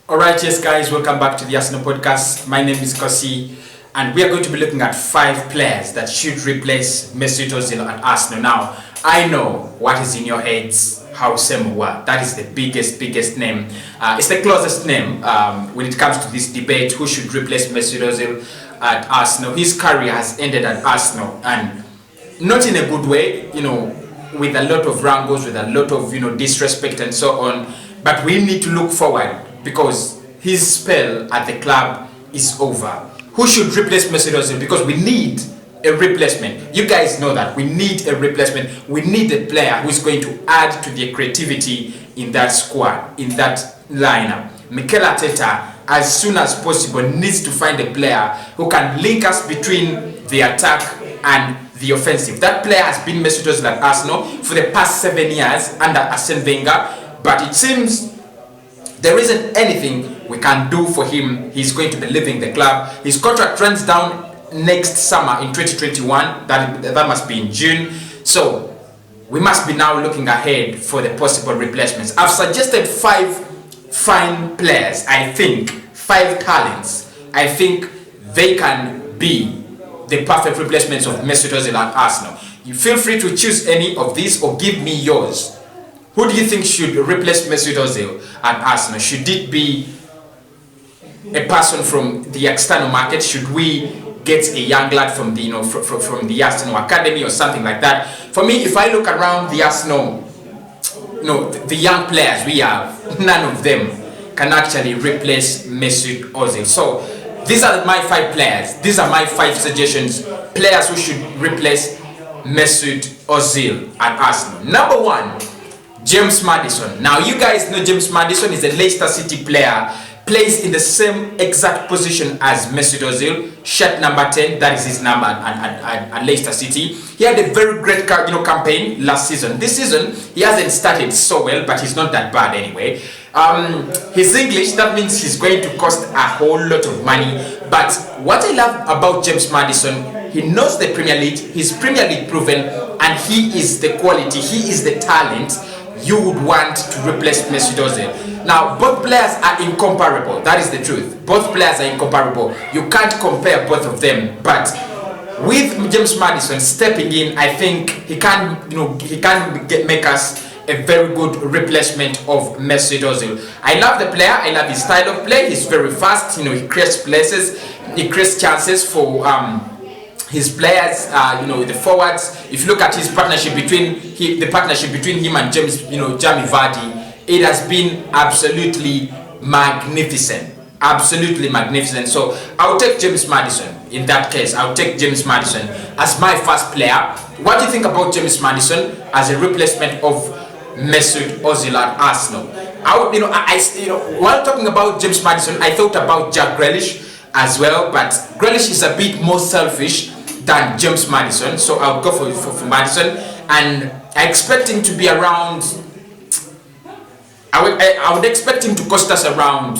Alright, yes guys, welcome back to the Arsenal podcast. My name is Kosi and we are going to be looking at 5 players that should replace Mesut Ozil at Arsenal. Now, I know what is in your heads, Aouar. That is the biggest name. It's the closest name when it comes to this debate, who should replace Mesut Ozil at Arsenal. His career has ended at Arsenal and not in a good way, with a lot of wrangles, with a lot of, disrespect and so on. But we need to look forward, because his spell at the club is over. Who should replace Mesut Ozil? Because we need a replacement. You guys know that we need a replacement. We need a player who is going to add to the creativity in that squad, in that lineup. Mikel Arteta, as soon as possible, needs to find a player who can link us between the attack and the offensive. That player has been Mesut Ozil at Arsenal for the past 7 years under Arsene Wenger, but it seems there isn't anything we can do for him. He's going to be leaving the club. His contract runs down next summer in 2021. That must be in June. So we must be now looking ahead for the possible replacements. I've suggested 5 fine players. I think 5 talents. I think they can be the perfect replacements of Mesut Ozil at Arsenal. You feel free to choose any of these or give me yours. Who do you think should replace Mesut Ozil at Arsenal? Should it be a person from the external market? Should we get a young lad from the from the Arsenal academy or something like that? For me, if I look around the Arsenal, the young players we have, none of them can actually replace Mesut Ozil. So these are my 5 players. These are my 5 suggestions. Players who should replace Mesut Ozil at Arsenal. Number 1. James Maddison. Now you guys know James Maddison is a Leicester City player, plays in the same exact position as Mesut Ozil, shirt number 10, that is his number at Leicester City. He had a very great campaign last season. This season he hasn't started so well, but he's not that bad anyway. His English, that means he's going to cost a whole lot of money. But what I love about James Maddison, he knows the Premier League, he's Premier League proven, and he is the quality, he is the talent you would want to replace Mesut Ozil. Now, both players are incomparable. That is the truth. Both players are incomparable. You can't compare both of them. But with James Maddison stepping in, I think he can, make us a very good replacement of Mesut Ozil. I love the player. I love his style of play. He's very fast. He creates places. He creates chances for his players, the forwards. If you look at his partnership between him and Jamie Vardy, it has been absolutely magnificent. Absolutely magnificent. So I'll take James Maddison in that case. I'll take James Maddison as my first player. What do you think about James Maddison as a replacement of Mesut Ozil at Arsenal? While talking about James Maddison, I thought about Jack Grealish as well, but Grealish is a bit more selfish than James Maddison, so I'll go for Maddison, and I expect him to be around. I would expect him to cost us around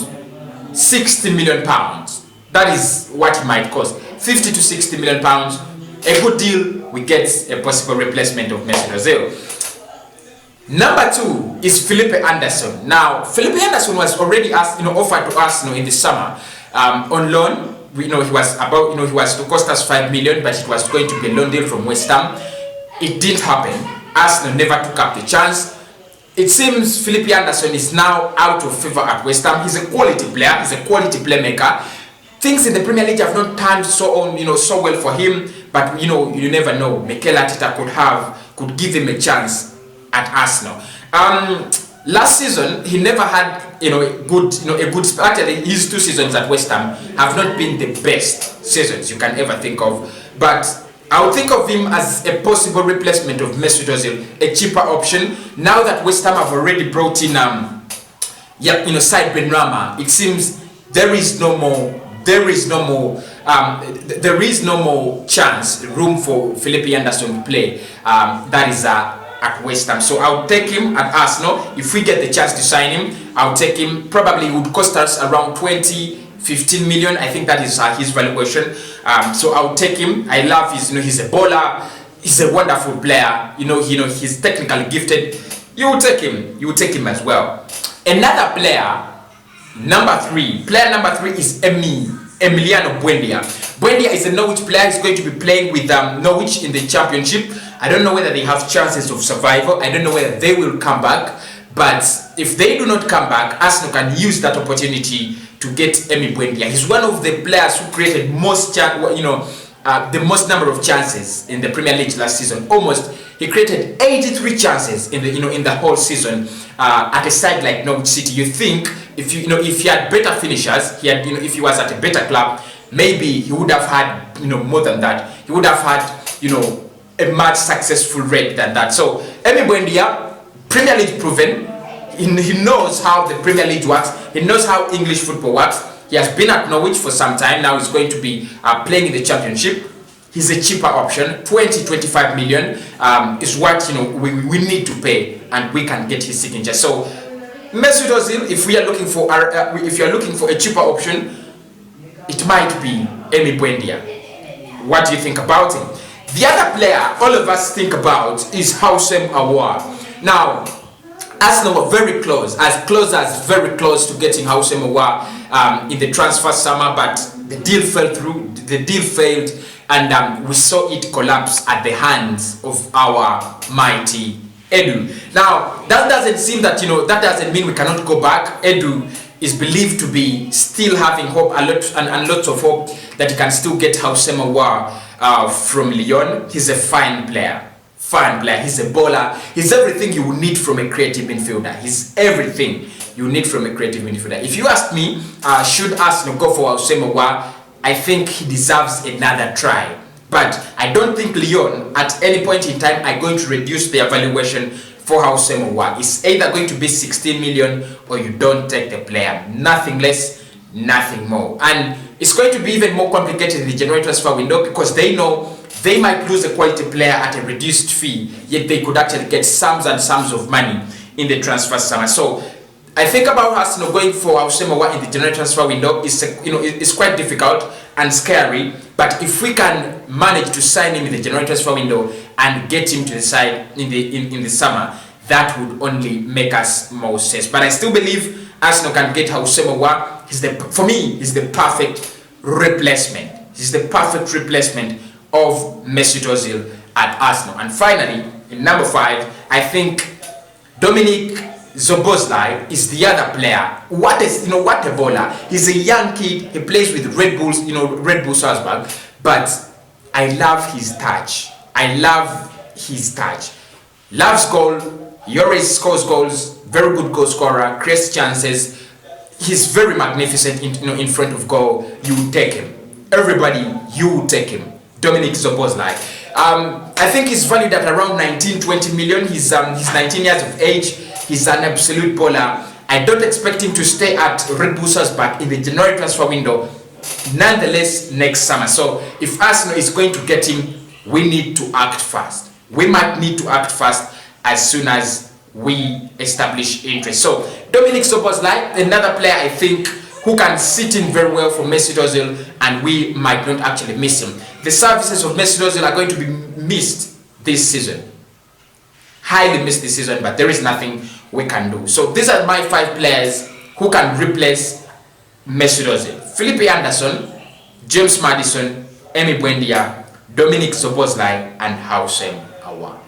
£60 million. That is what it might cost, 50 to 60 million pounds. A good deal. We get a possible replacement of Mesut Ozil. Number 2 is Felipe Anderson. Now, Felipe Anderson was already offered to Arsenal in the summer on loan. He was to cost us 5 million, but it was going to be a loan deal from West Ham. It didn't happen. Arsenal never took up the chance. It seems Felipe Anderson is now out of favor at West Ham. He's a quality player. He's a quality playmaker. Things in the Premier League have not turned so well for him. But you never know. Mikel Arteta could give him a chance at Arsenal. Last season, he never had a good. Actually, his 2 seasons at West Ham have not been the best seasons you can ever think of. But I would think of him as a possible replacement of Mesut Ozil, a cheaper option. Now that West Ham have already brought in Said Benrahma, it seems there is no more room for Felipe Anderson to play. That is at West Ham. So I'll take him at Arsenal. If we get the chance to sign him, I'll take him. Probably it would cost us around 15 million. I think that is his valuation. So I'll take him. I love he's a bowler. He's a wonderful player. He's technically gifted. You will take him as well. Another player Player number 3 is Emiliano Buendia. Buendia is a Norwich player. He's going to be playing with Norwich in the championship. I don't know whether they have chances of survival. I don't know whether they will come back. But if they do not come back, Arsenal can use that opportunity to get Emi Buendia. He's one of the players who created the most number of chances in the Premier League last season. He created 83 chances in the whole season at a side like Norwich City. You think if he had better finishers, if he was at a better club, maybe he would have had more than that. He would have had a much successful rate than that. So Emi Buendia, Premier League proven. He knows how the Premier League works. He knows how English football works. He has been at Norwich for some time now. He's going to be playing in the championship. He's a cheaper option. 20-25 million is what we need to pay, and we can get his signature. So Mesut Ozil, if you're looking for a cheaper option, it might be Emi Buendia. What do you think about him? The other player all of us think about is Aouar. Now, Arsenal were very close as very close to getting Aouar in the transfer summer, but the deal fell through. The deal failed, and we saw it collapse at the hands of our mighty Edu. Now, that doesn't mean we cannot go back. Edu is believed to be still having hope, and lots of hope that he can still get Aouar from Lyon. He's a fine player. He's a bowler. He's everything you would need from a creative midfielder. He's everything you need from a creative midfielder. If you ask me, should Arsenal go for Aouar, I think he deserves another try. But I don't think Lyon at any point in time are going to reduce their valuation for Aouar. It's either going to be 16 million or you don't take the player. Nothing less, nothing more. And it's going to be even more complicated in the January transfer window, because they know they might lose a quality player at a reduced fee, yet they could actually get sums and sums of money in the transfer summer. So I think about Arsenal going for Aouar in the January transfer window is quite difficult and scary. But if we can manage to sign him in the January transfer window and get him to the side in the summer, that would only make us more sense. But I still believe Arsenal can get Aouar. For me, he's the perfect replacement. He's the perfect replacement of Mesut Ozil at Arsenal. And finally, in number 5, I think Dominik Szoboszlai is the other player. What a bowler. He's a young kid. He plays with Red Bull Salzburg. But I love his touch. Loves goal. He always scores goals. Very good goal scorer. Creates chances. He's very magnificent in front of goal. You would take him. Everybody, you would take him. Dominik Szoboszlai. I think he's valued at around 19-20 million. He's 19 years of age. He's an absolute bowler. I don't expect him to stay at Red Bull Salzburg in the January transfer window. Nonetheless, next summer. So if Arsenal is going to get him, we need to act fast. We might need to act fast as soon as we establish interest. So Dominik Szoboszlai, another player I think who can sit in very well for Mesut Ozil, and we might not actually miss him. The services of Mesut Ozil are going to be missed this season. Highly missed this season, but there is nothing we can do. So these are my 5 players who can replace Mesut Ozil. Felipe Anderson, James Maddison, Emi Buendia, Dominik Szoboszlai, and Aouar.